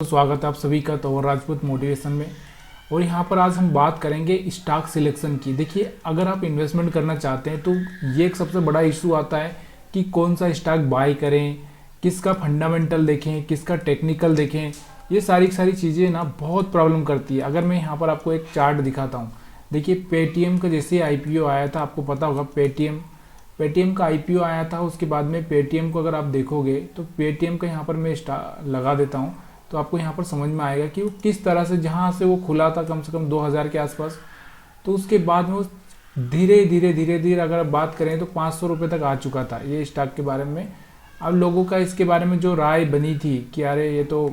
स्वागत है आप सभी का तोवर राजपूत मोटिवेशन में। और यहाँ पर आज हम बात करेंगे स्टॉक सिलेक्शन की। देखिए, अगर आप इन्वेस्टमेंट करना चाहते हैं तो ये एक सबसे बड़ा इशू आता है कि कौन सा स्टॉक बाय करें, किसका फंडामेंटल देखें, किसका टेक्निकल देखें। ये सारी चीज़ें ना बहुत प्रॉब्लम करती है। अगर मैं यहाँ पर आपको एक चार्ट दिखाता हूँ, देखिए पेटीएम का जैसे आईपीओ आया था, आपको पता होगा पेटीएम का आईपीओ आया था। उसके बाद में पेटीएम को अगर आप देखोगे तो पेटीएम का यहाँ पर मैं लगा देता हूँ तो आपको यहाँ पर समझ में आएगा कि वो किस तरह से, जहाँ से वो खुला था कम से कम 2000 के आसपास, तो उसके बाद में वो धीरे धीरे अगर आप बात करें तो 500 रुपये तक आ चुका था ये स्टॉक के बारे में। अब लोगों का इसके बारे में जो राय बनी थी कि अरे ये तो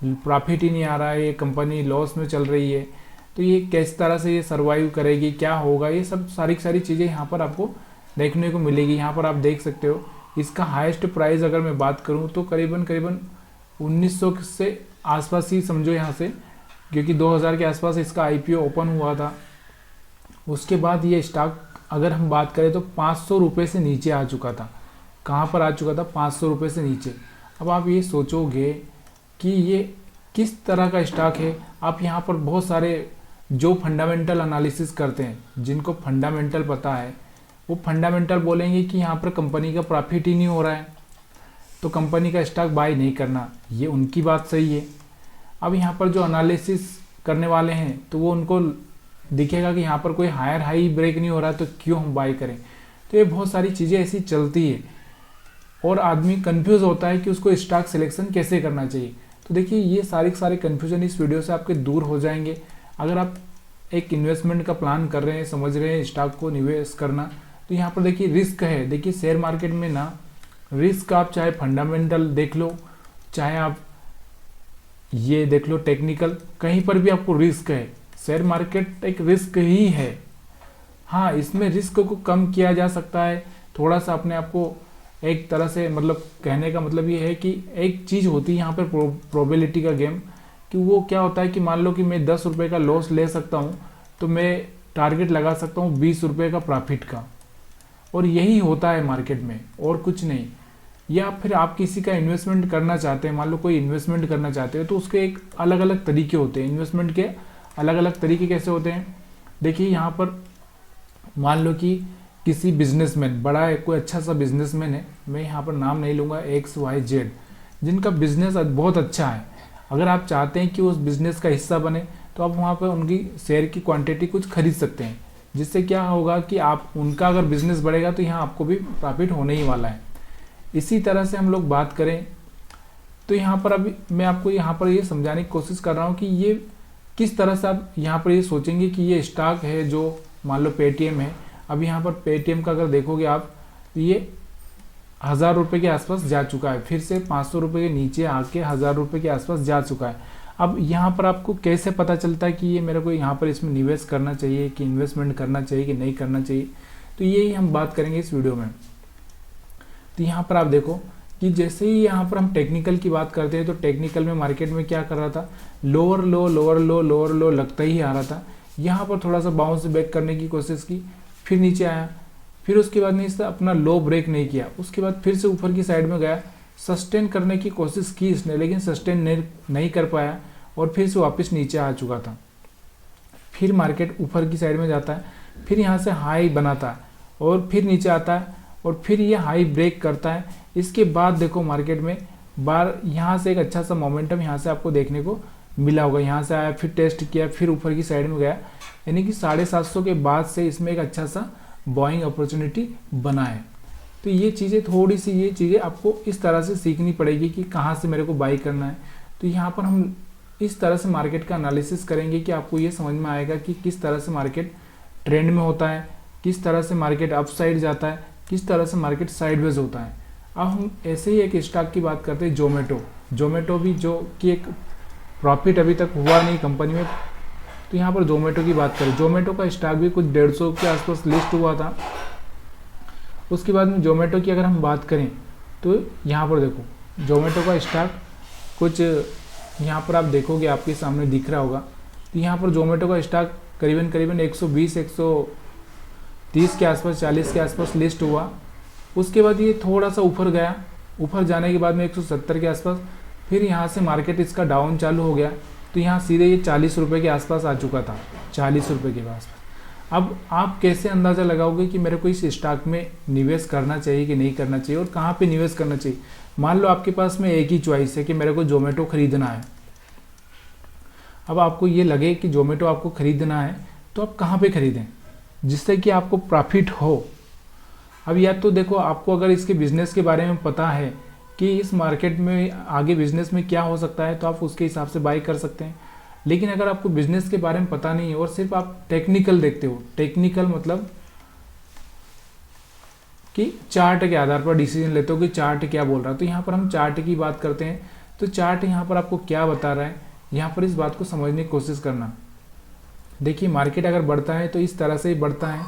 प्रॉफिट ही नहीं आ रहा है, ये कंपनी लॉस में चल रही है, तो ये किस तरह से ये सर्वाइव करेगी, क्या होगा, ये सब सारी चीज़ें यहाँ पर आपको देखने को मिलेगी। यहाँ पर आप देख सकते हो इसका हाईएस्ट प्राइस अगर मैं बात करूँ तो करीबन 1900 से आसपास ही समझो यहाँ से, क्योंकि 2000 के आसपास इसका आईपीओ ओपन हुआ था। उसके बाद ये स्टॉक अगर हम बात करें तो 500 रुपये से नीचे आ चुका था। कहाँ पर आ चुका था? 500 रुपये से नीचे। अब आप ये सोचोगे कि ये किस तरह का स्टॉक है। आप यहाँ पर बहुत सारे जो फंडामेंटल एनालिसिस करते हैं, जिनको फंडामेंटल पता है, वो फंडामेंटल बोलेंगे कि यहाँ पर कंपनी का प्रॉफिट ही नहीं हो रहा है तो कंपनी का स्टॉक बाय नहीं करना। ये उनकी बात सही है। अब यहाँ पर जो एनालिसिस करने वाले हैं तो वो उनको दिखेगा कि यहाँ पर कोई हायर हाई ब्रेक नहीं हो रहा तो क्यों हम बाय करें। तो ये बहुत सारी चीज़ें ऐसी चलती है और आदमी कंफ्यूज होता है कि उसको स्टॉक सिलेक्शन कैसे करना चाहिए। तो देखिए, ये सारे कन्फ्यूजन इस वीडियो से आपके दूर हो जाएंगे। अगर आप एक इन्वेस्टमेंट का प्लान कर रहे हैं, समझ रहे हैं स्टॉक को निवेश करना, तो यहाँ पर देखिए रिस्क है। देखिए शेयर मार्केट में ना रिस्क, आप चाहे फंडामेंटल देख लो, चाहे आप ये देख लो टेक्निकल, कहीं पर भी आपको रिस्क है। शेयर मार्केट एक रिस्क ही है। हाँ, इसमें रिस्क को कम किया जा सकता है थोड़ा सा। अपने आप को एक तरह से, मतलब कहने का मतलब ये है कि एक चीज़ होती है यहाँ पर प्रोबेबिलिटी का गेम, कि वो क्या होता है कि मान लो कि मैं 10 रुपये का लॉस ले सकता हूँ तो मैं टारगेट लगा सकता हूँ 20 रुपये का प्रॉफिट का। और यही होता है मार्केट में और कुछ नहीं। या फिर आप किसी का इन्वेस्टमेंट करना चाहते हैं, मान लो कोई इन्वेस्टमेंट करना चाहते हैं, तो उसके एक अलग अलग तरीके होते हैं। इन्वेस्टमेंट के अलग अलग तरीके कैसे होते हैं? देखिए यहाँ पर मान लो कि किसी बिजनेसमैन, बड़ा है कोई अच्छा सा बिजनेसमैन है, मैं यहाँ पर नाम नहीं लूँगा, XYZ, जिनका बिजनेस बहुत अच्छा है। अगर आप चाहते हैं कि उस बिजनेस का हिस्सा बने तो आप वहाँ पर उनकी शेयर की क्वांटिटी कुछ खरीद सकते हैं, जिससे क्या होगा कि आप उनका अगर बिजनेस बढ़ेगा तो यहाँ आपको भी प्रॉफिट होने ही वाला है। इसी तरह से हम लोग बात करें तो यहाँ पर अभी मैं आपको यहाँ पर ये समझाने की कोशिश कर रहा हूँ कि ये किस तरह से आप यहाँ पर ये सोचेंगे कि ये स्टॉक है जो मान लो पेटीएम है। अब यहाँ पर पेटीएम का अगर देखोगे आप तो ये 1000 रुपये के आसपास जा चुका है, फिर से 500 रुपये के नीचे आके 1000 रुपये के आसपास जा चुका है। अब यहाँ पर आपको कैसे पता चलता है कि ये मेरे को यहाँ पर इसमें निवेश करना चाहिए, कि इन्वेस्टमेंट करना चाहिए कि नहीं करना चाहिए, तो यही हम बात करेंगे इस वीडियो में। तो यहाँ पर आप देखो कि जैसे ही यहाँ पर हम टेक्निकल की बात करते हैं तो टेक्निकल में मार्केट में क्या कर रहा था, लोअर लो लगता ही आ रहा था। यहाँ पर थोड़ा सा बाउंस बैक करने की कोशिश की, फिर नीचे आया, फिर उसके बाद नहीं अपना लो ब्रेक नहीं किया, उसके बाद फिर से ऊपर की साइड में गया, सस्टेन करने की कोशिश की इसने, लेकिन सस्टेन नहीं कर पाया और फिर से वापस नीचे आ चुका था। फिर मार्केट ऊपर की साइड में जाता है, फिर यहाँ से हाई बनाता है और फिर नीचे आता है और फिर ये हाई ब्रेक करता है। इसके बाद देखो मार्केट में बार यहाँ से एक अच्छा सा मोमेंटम यहाँ से आपको देखने को मिला होगा। यहाँ से आया, फिर टेस्ट किया, फिर ऊपर की साइड में गया, यानी कि 750 के बाद से इसमें एक अच्छा सा बाइंग अपॉर्चुनिटी बना है। तो ये चीज़ें थोड़ी सी, ये चीज़ें आपको इस तरह से सीखनी पड़ेगी कि कहाँ से मेरे को बाई करना है। तो यहाँ पर हम इस तरह से मार्केट का एनालिसिस करेंगे कि आपको ये समझ में आएगा कि किस तरह से मार्केट ट्रेंड में होता है, किस तरह से मार्केट अप साइड जाता है, किस तरह से मार्केट साइडवेज होता है। अब हम ऐसे ही एक स्टॉक की बात करते हैं, जोमेटो भी, जो कि एक प्रॉफिट अभी तक हुआ नहीं कंपनी में। तो यहाँ पर जोमेटो की बात करें, जोमेटो का स्टॉक भी कुछ 150 के आसपास लिस्ट हुआ था। उसके बाद में जोमेटो की अगर हम बात करें तो यहाँ पर देखो जोमेटो का स्टॉक कुछ यहाँ पर आप देखोगे, आपके सामने दिख रहा होगा। तो यहाँ पर जोमेटो का स्टॉक करीबन 120, 130 के आसपास, 40 के आसपास लिस्ट हुआ। उसके बाद ये थोड़ा सा ऊपर गया, ऊपर जाने के बाद में 170 के आसपास फिर यहाँ से मार्केट इसका डाउन चालू हो गया तो यहाँ सीधे ये 40 रुपये के आसपास आ चुका था, 40 रुपये के आसपास। अब आप कैसे अंदाज़ा लगाओगे कि मेरे को इस स्टॉक में निवेश करना चाहिए कि नहीं करना चाहिए और कहाँ पे निवेश करना चाहिए। मान लो आपके पास में एक ही चॉइस है कि मेरे को जोमेटो खरीदना है। अब आपको ये लगे कि जोमेटो आपको खरीदना है तो आप कहाँ पे खरीदें जिससे कि आपको प्रॉफिट हो। अब या तो देखो, आपको अगर इसके बिज़नेस के बारे में पता है कि इस मार्केट में आगे बिज़नेस में क्या हो सकता है तो आप उसके हिसाब से बाई कर सकते हैं। लेकिन अगर आपको बिज़नेस के बारे में पता नहीं है और सिर्फ आप टेक्निकल देखते हो, टेक्निकल मतलब कि चार्ट के आधार पर डिसीजन लेते हो कि चार्ट क्या बोल रहा है, तो यहाँ पर हम चार्ट की बात करते हैं। तो चार्ट यहाँ पर आपको क्या बता रहा है, यहाँ पर इस बात को समझने की कोशिश करना। देखिए, मार्केट अगर बढ़ता है तो इस तरह से ही बढ़ता है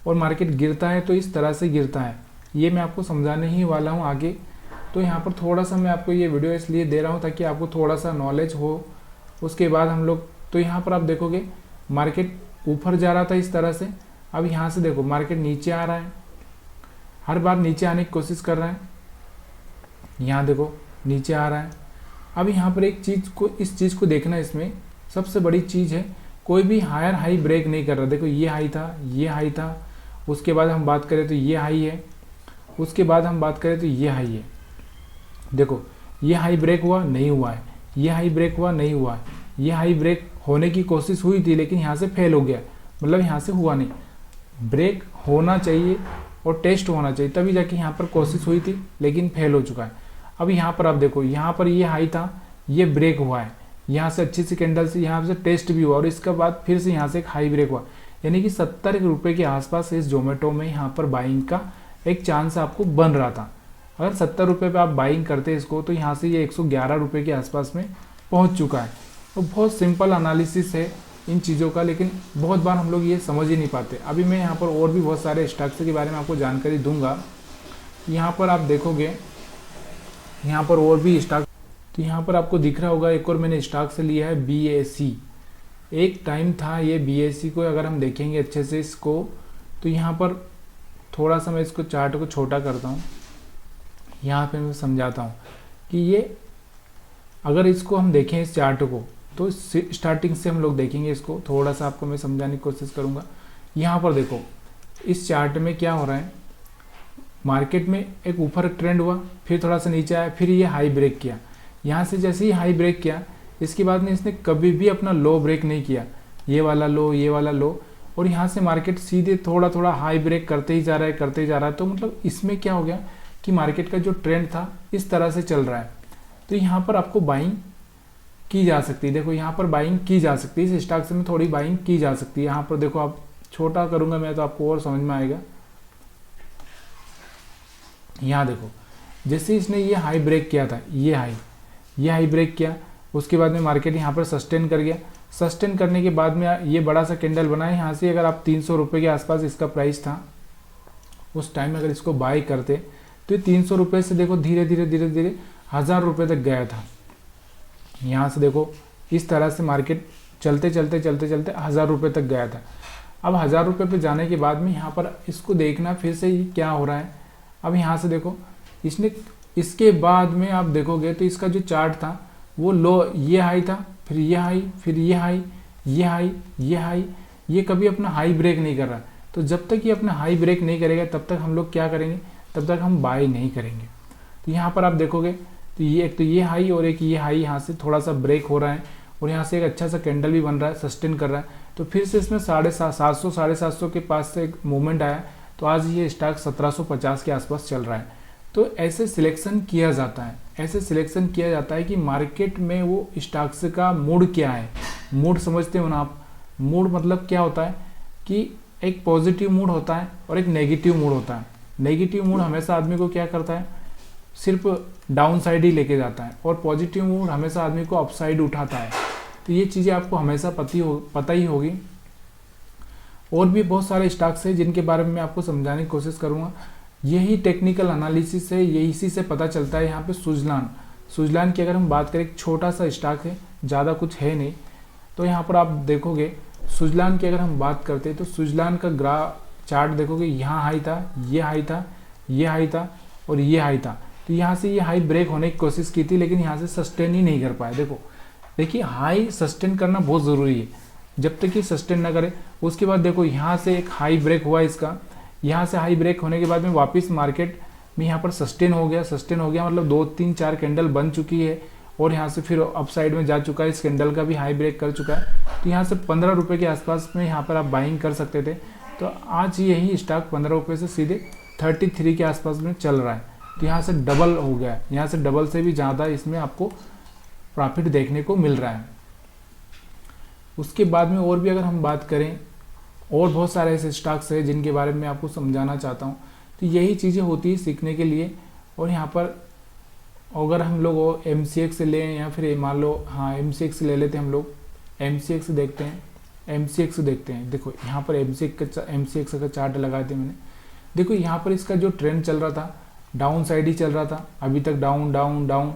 और मार्केट गिरता है तो इस तरह से गिरता है। ये मैं आपको समझाने ही वाला हूँ आगे। तो यहाँ पर थोड़ा सा मैं आपको ये वीडियो इसलिए दे रहा हूँ ताकि आपको थोड़ा सा नॉलेज हो। उसके बाद हम लोग, तो यहाँ पर आप देखोगे मार्केट ऊपर जा रहा था इस तरह से, अब यहाँ से देखो मार्केट नीचे आ रहा है, हर बार नीचे आने की कोशिश कर रहा है। यहाँ देखो नीचे आ रहा है। अब यहाँ पर एक चीज़ को, इस चीज़ को देखना, इसमें सबसे बड़ी चीज़ है कोई भी हायर हाई ब्रेक नहीं कर रहा। देखो ये हाई था, ये हाई था, उसके बाद हम बात करें तो ये हाई है, उसके बाद हम बात करें तो ये हाई है। देखो ये हाई ब्रेक हुआ नहीं हुआ है, ये हाई ब्रेक हुआ नहीं हुआ है, ये हाई ब्रेक होने की कोशिश हुई थी लेकिन यहाँ से फेल हो गया, मतलब यहाँ से हुआ नहीं। ब्रेक होना चाहिए और टेस्ट होना चाहिए तभी जाके यहाँ पर कोशिश हुई थी लेकिन फेल हो चुका है। अब यहाँ पर आप देखो, यहाँ पर ये हाई था, ये ब्रेक हुआ है, यहाँ से अच्छी सी कैंडल से यहाँ से टेस्ट भी हुआ और इसके बाद फिर से यहाँ से एक हाई ब्रेक हुआ, यानी कि 70 रुपये के आसपास इस जोमेटो में यहाँ पर बाइंग का एक चांस आपको बन रहा था। अगर 70 रुपये पे आप बाइंग करते इसको तो यहाँ से ये 111 रुपये के आसपास में पहुँच चुका है। तो बहुत सिंपल एनालिसिस है इन चीज़ों का, लेकिन बहुत बार हम लोग ये समझ ही नहीं पाते। अभी मैं यहाँ पर और भी बहुत सारे स्टॉक्स के बारे में आपको जानकारी दूंगा। यहाँ पर आप देखोगे, यहाँ पर और भी स्टॉक, तो यहाँ पर आपको दिख रहा होगा एक और मैंने स्टॉक से लिया है BSE। एक टाइम था ये BSE को, अगर हम देखेंगे अच्छे से इसको तो यहाँ पर थोड़ा सा मैं इसको चार्ट को छोटा करता हूँ, यहाँ पे मैं समझाता हूँ कि ये अगर इसको हम देखें इस चार्ट को तो स्टार्टिंग से हम लोग देखेंगे इसको, थोड़ा सा आपको मैं समझाने की कोशिश करूँगा। यहाँ पर देखो इस चार्ट में क्या हो रहा है, मार्केट में एक ऊपर ट्रेंड हुआ, फिर थोड़ा सा नीचे आया, फिर ये हाई ब्रेक किया। यहाँ से जैसे ही हाई ब्रेक किया इसके बाद में इसने कभी भी अपना लो ब्रेक नहीं किया, ये वाला लो, ये वाला लो, और यहाँ से मार्केट सीधे थोड़ा थोड़ा हाई ब्रेक करते ही जा रहा है, करते ही जा रहा है। तो मतलब इसमें क्या हो गया कि मार्केट का जो ट्रेंड था इस तरह से चल रहा है। तो यहाँ पर आपको बाइंग की जा सकती है। देखो यहाँ पर बाइंग की जा सकती है, इस स्टॉक से में थोड़ी बाइंग की जा सकती है। यहाँ पर देखो, आप छोटा करूँगा मैं तो आपको और समझ में आएगा। यहाँ देखो जैसे इसने ये हाई ब्रेक किया था, ये हाई ब्रेक किया, उसके बाद में मार्केट यहाँ पर सस्टेन कर गया। सस्टेन करने के बाद में ये बड़ा सा कैंडल बना है। यहाँ से अगर आप 300 रुपये के आसपास इसका प्राइस था उस टाइम में, अगर इसको बाई करते तो 300 रुपये से देखो धीरे धीरे धीरे धीरे 1000 रुपये तक गया था। यहाँ से देखो इस तरह से मार्केट चलते चलते चलते चलते 1000 रुपये तक गया था। अब 1000 रुपये पे जाने के बाद में यहाँ पर इसको देखना फिर से क्या हो रहा है। अब यहाँ से देखो इसने, इसके बाद में आप देखोगे तो इसका जो चार्ट था वो लो, ये हाई था, फिर ये हाई, फिर ये हाई, ये हाई, ये हाई, ये कभी अपना हाई ब्रेक नहीं कर रहा। तो जब तक ये अपना हाई ब्रेक नहीं करेगा तब तक हम लोग क्या करेंगे, तब तक हम बाय नहीं करेंगे। तो यहाँ पर आप देखोगे तो ये एक तो ये हाई और एक ये हाई यहाँ से थोड़ा सा ब्रेक हो रहा है और यहाँ से एक अच्छा सा कैंडल भी बन रहा है, सस्टेन कर रहा है। तो फिर से इसमें 750 750 के पास से एक मूवमेंट आया, तो आज ये स्टॉक 1750 के आसपास चल रहा है। तो ऐसे सिलेक्शन किया जाता है, ऐसे सिलेक्शन किया जाता है कि मार्केट में वो स्टॉक्स का मूड क्या है। मूड समझते हो ना आप, मूड मतलब क्या होता है कि एक पॉजिटिव मूड होता है और एक नेगेटिव मूड होता है। नेगेटिव मूड हमेशा आदमी को क्या करता है, सिर्फ डाउन साइड ही लेके जाता है, और पॉजिटिव मूड हमेशा आदमी को अप साइड उठाता है। तो ये चीज़ें आपको हमेशा पता ही होगी। और भी बहुत सारे स्टॉक्स हैं जिनके बारे में मैं आपको समझाने की कोशिश करूँगा। यही टेक्निकल एनालिसिस है, यही इसी से पता चलता है। यहाँ पे सुजलान की अगर हम बात करें, एक छोटा सा स्टॉक है, ज़्यादा कुछ है नहीं। तो यहाँ पर आप देखोगे सुजलान की अगर हम बात करते हैं तो सुजलान का चार्ट देखोगे, यहाँ हाई था, ये हाई था, ये हाई था और ये हाई था। तो यहाँ से ये हाई ब्रेक होने की कोशिश की थी, लेकिन यहाँ से सस्टेन ही नहीं कर पाया। देखिए हाई सस्टेन करना बहुत ज़रूरी है, जब तक ये सस्टेन ना करे। उसके बाद देखो यहाँ से एक हाई ब्रेक हुआ इसका, यहाँ से हाई ब्रेक होने के बाद में वापस मार्केट में यहाँ पर सस्टेन हो गया मतलब 2 3 4 कैंडल बन चुकी है और यहाँ से फिर अप साइड में जा चुका है, इस कैंडल का भी हाई ब्रेक कर चुका है। तो यहाँ से 15 रुपये के आसपास में यहाँ पर आप बाइंग कर सकते थे। तो आज यही स्टॉक 15 रुपये से सीधे 33 के आसपास में चल रहा है। तो यहाँ से डबल हो गया है, यहाँ से डबल से भी ज़्यादा इसमें आपको प्रॉफिट देखने को मिल रहा है। उसके बाद में और भी अगर हम बात करें, और बहुत सारे ऐसे स्टॉक्स हैं जिनके बारे में आपको समझाना चाहता हूँ। तो यही चीज़ें होती है सीखने के लिए। और यहाँ पर अगर हम लोग MCX लें या फिर मान लो MCX ले लेते हैं, हम लोग MCX देखते हैं। देखो यहाँ पर MCX का चार्ट लगाए थे मैंने। देखो यहाँ पर इसका जो ट्रेंड चल रहा था डाउन साइड ही चल रहा था, अभी तक डाउन डाउन डाउन।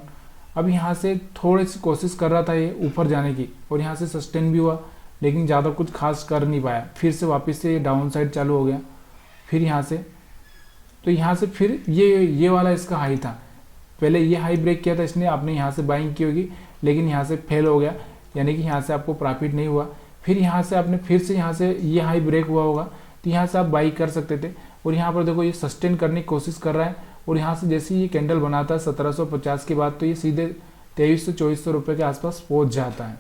अब यहाँ से थोड़ी सी कोशिश कर रहा था ये ऊपर जाने की, और यहाँ से सस्टेन भी हुआ, लेकिन ज़्यादा कुछ खास कर नहीं पाया। फिर से वापस से ये डाउन साइड चालू हो गया, फिर यहाँ से, तो यहाँ से फिर ये वाला इसका हाई था। पहले ये हाई ब्रेक किया था इसने, आपने यहाँ से बाइंग की होगी, लेकिन यहाँ से फेल हो गया, यानी कि यहाँ से आपको प्रॉफिट नहीं हुआ। फिर यहाँ से आपने फिर से यहाँ से ये हाई ब्रेक हुआ होगा, तो यहाँ से आप बाई कर सकते थे। और यहाँ पर देखो ये सस्टेन करने की कोशिश कर रहा है, और यहाँ से जैसे ये कैंडल बनाता है 1750 के बाद, तो ये सीधे 2300-2400 रुपये के आसपास पहुँच जाता है।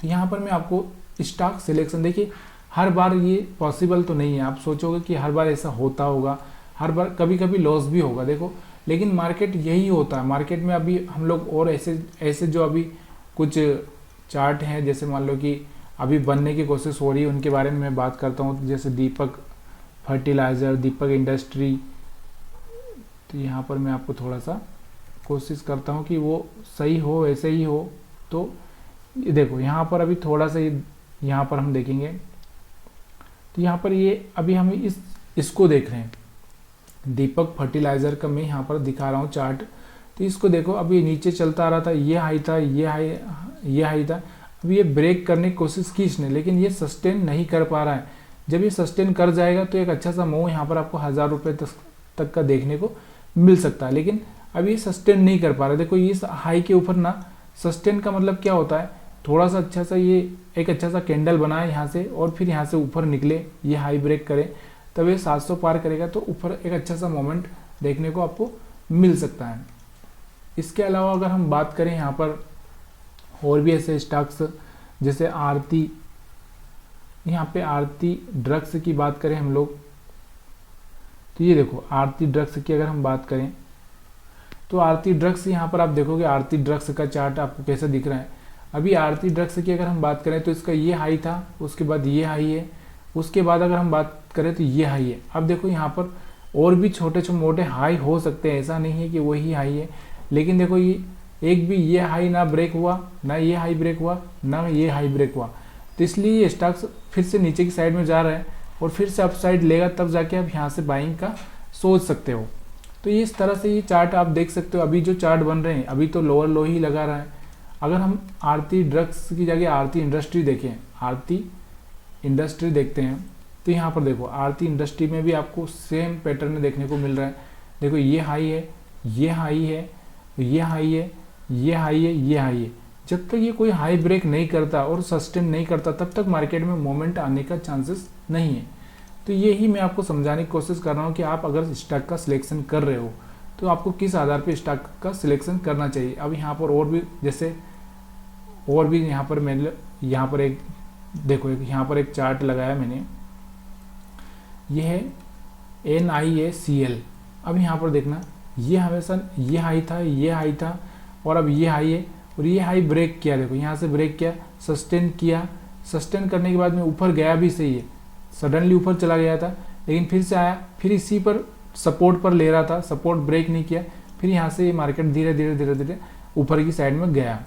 तो यहाँ पर मैं आपको स्टॉक सिलेक्शन, देखिए हर बार ये पॉसिबल तो नहीं है। आप सोचोगे कि हर बार ऐसा होता होगा, हर बार कभी कभी लॉस भी होगा, देखो, लेकिन मार्केट यही होता है। मार्केट में अभी हम लोग और ऐसे जो अभी कुछ चार्ट हैं, जैसे मान लो कि अभी बनने की कोशिश हो रही है, उनके बारे में मैं बात करता हूँ। जैसे दीपक फर्टिलाइज़र, दीपक इंडस्ट्री। तो यहाँ पर मैं आपको थोड़ा सा कोशिश करता हूँ कि वो सही हो, वैसे ही हो। तो देखो यहाँ पर अभी थोड़ा सा यहाँ पर हम देखेंगे, तो यहाँ पर ये अभी हम इसको देख रहे हैं, दीपक फर्टिलाइज़र का मैं यहाँ पर दिखा रहा हूँ चार्ट। तो इसको देखो, अभी नीचे चलता आ रहा था, ये हाई था, ये हाई था। अभी ये ब्रेक करने की कोशिश की इसने, लेकिन ये सस्टेन नहीं कर पा रहा है। जब ये सस्टेन कर जाएगा तो एक अच्छा सा मूव यहाँ पर आपको 1000 रुपये तक का देखने को मिल सकता है, लेकिन अभी ये सस्टेन नहीं कर पा रहा। देखो इस हाई के ऊपर ना, सस्टेन का मतलब क्या होता है, थोड़ा सा अच्छा सा ये एक अच्छा सा कैंडल बनाए यहाँ से, और फिर यहाँ से ऊपर निकले, ये हाई ब्रेक करे, तब ये 700 पार करेगा, तो ऊपर एक अच्छा सा मोमेंट देखने को आपको मिल सकता है। इसके अलावा अगर हम बात करें यहाँ पर और भी ऐसे स्टॉक्स, जैसे आरती, यहाँ पे आरती ड्रग्स की बात करें हम लोग, तो ये देखो आरती ड्रग्स की अगर हम बात करें, तो आरती ड्रग्स, यहाँ पर आप देखोगे आरती ड्रग्स का चार्ट आपको कैसे दिख रहा है। अभी आरती ड्रग्स की अगर हम बात करें तो इसका ये हाई था, उसके बाद ये हाई है, उसके बाद अगर हम बात करें तो ये हाई है। अब देखो यहाँ पर और भी छोटे मोटे हाई हो सकते हैं, ऐसा नहीं है कि वही हाई है, लेकिन देखो ये एक भी ये हाई ना ब्रेक हुआ, ना ये हाई ब्रेक हुआ, ना ये हाई ब्रेक हुआ। तो इसलिए ये स्टॉक्स फिर से नीचे की साइड में जा रहा है, और फिर से अप साइड लेगा, तब जाके आप यहाँ से बाइंग का सोच सकते हो। तो इस तरह से ये चार्ट आप देख सकते हो। अभी जो चार्ट बन रहे हैं, अभी तो लोअर लो ही लगा रहा है। अगर हम आरती ड्रग्स की जगह आरती इंडस्ट्री देखें, आरती इंडस्ट्री देखते हैं, तो यहाँ पर देखो आरती इंडस्ट्री में भी आपको सेम पैटर्न देखने को मिल रहा है। देखो ये हाई है, ये हाई है, ये हाई है, ये हाई है, ये हाई है। जब तक ये कोई हाई ब्रेक नहीं करता और सस्टेन नहीं करता, तब तक मार्केट में मोमेंट आने का चांसेस नहीं है। तो यही मैं आपको समझाने की कोशिश कर रहा हूँ कि आप अगर स्टॉक का सिलेक्शन कर रहे हो, तो आपको किस आधार पे स्टॉक का सिलेक्शन करना चाहिए। अब यहाँ पर और भी, जैसे और भी यहाँ पर मैंने यहाँ पर एक देखो, यहाँ पर एक चार्ट लगाया मैंने, ये है NIACL। अब यहाँ पर देखना, ये हमेशा ये हाई था, ये हाई था, और अब ये हाई है, और ये हाई ब्रेक किया। देखो यहाँ से ब्रेक किया, सस्टेन किया, सस्टेन करने के बाद में ऊपर गया भी सही है, सडनली ऊपर चला गया था, लेकिन फिर से आया, फिर इसी पर सपोर्ट पर ले रहा था, सपोर्ट ब्रेक नहीं किया, फिर यहाँ से ये मार्केट धीरे धीरे ऊपर की साइड में गया।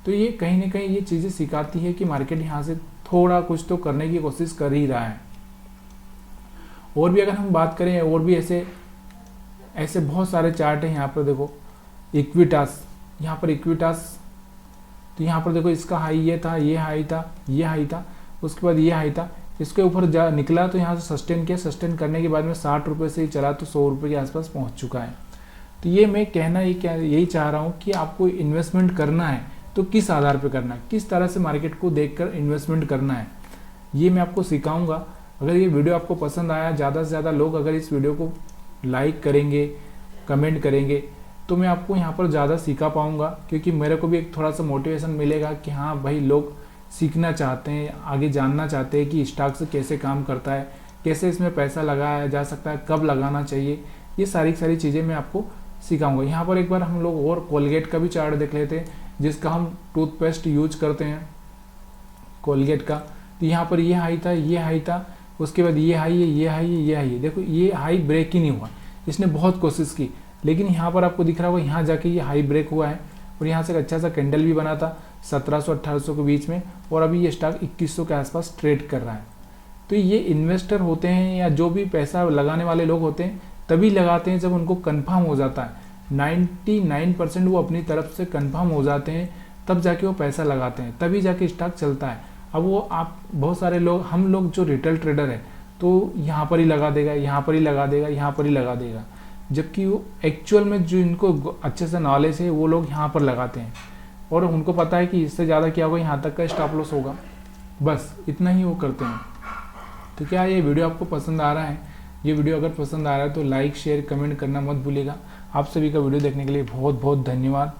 तो ये कहीं ना कहीं ये चीज़ें सिखाती है कि मार्केट यहाँ से थोड़ा कुछ तो करने की कोशिश कर ही रहा है। और भी अगर हम बात करें, और भी ऐसे बहुत सारे चार्ट हैं। यहाँ पर देखो इक्विटास, यहाँ पर इक्विटास, तो यहाँ पर देखो इसका हाई ये था, ये हाई था, ये हाई था, उसके बाद ये हाई था, इसके ऊपर जा निकला, तो यहाँ से सस्टेन किया, सस्टेन करने के बाद में 60 रुपये से ही चला, तो 100 रुपये के आसपास पहुँच चुका है। तो ये मैं कहना यही चाह रहा हूँ कि आपको इन्वेस्टमेंट करना है तो किस आधार पर करना है, किस तरह से मार्केट को देखकर इन्वेस्टमेंट करना है, ये मैं आपको सिखाऊंगा। अगर ये वीडियो आपको पसंद आया, ज़्यादा से ज़्यादा लोग अगर इस वीडियो को लाइक करेंगे, कमेंट करेंगे, तो मैं आपको यहाँ पर ज़्यादा सिखा पाऊँगा, क्योंकि मेरे को भी एक थोड़ा सा मोटिवेशन मिलेगा कि हाँ भाई, लोग सीखना चाहते हैं, आगे जानना चाहते हैं कि स्टॉक से कैसे काम करता है, कैसे इसमें पैसा लगाया जा सकता है, कब लगाना चाहिए, ये सारी चीज़ें मैं आपको सिखाऊंगा। यहाँ पर एक बार हम लोग और कोलगेट का भी चार्ट देख लेते हैं, जिसका हम टूथपेस्ट यूज करते हैं, कोलगेट का। तो यहाँ पर ये हाई था, ये हाई था, उसके बाद ये हाई है, ये हाई है, ये हाई है। देखो ये हाई ब्रेक ही नहीं हुआ, इसने बहुत कोशिश की, लेकिन यहाँ पर आपको दिख रहा होगा यहाँ जाके ये हाई ब्रेक हुआ है और यहाँ से एक अच्छा सा कैंडल भी बना था 1700-1800 के बीच में, और अभी ये स्टॉक 2100 के आसपास ट्रेड कर रहा है। तो ये इन्वेस्टर होते हैं या जो भी पैसा लगाने वाले लोग होते हैं तभी लगाते हैं जब उनको कंफर्म हो जाता है, 99% वो अपनी तरफ से कंफर्म हो जाते हैं, तब जाके वो पैसा लगाते हैं, तभी जाके स्टॉक चलता है। अब वो आप बहुत सारे लोग, हम लोग जो रिटेल ट्रेडर है, तो यहाँ पर ही लगा देगा, यहाँ पर ही लगा देगा, यहाँ पर ही लगा देगा, जबकि वो एक्चुअल में जो इनको अच्छे से नॉलेज है वो लोग यहाँ पर लगाते हैं और उनको पता है कि इससे ज़्यादा क्या होगा, यहाँ तक का स्टॉप लॉस होगा, बस इतना ही वो करते हैं। तो क्या ये वीडियो आपको पसंद आ रहा है? ये वीडियो अगर पसंद आ रहा है तो लाइक शेयर कमेंट करना मत भूलिएगा। आप सभी का वीडियो देखने के लिए बहुत बहुत धन्यवाद।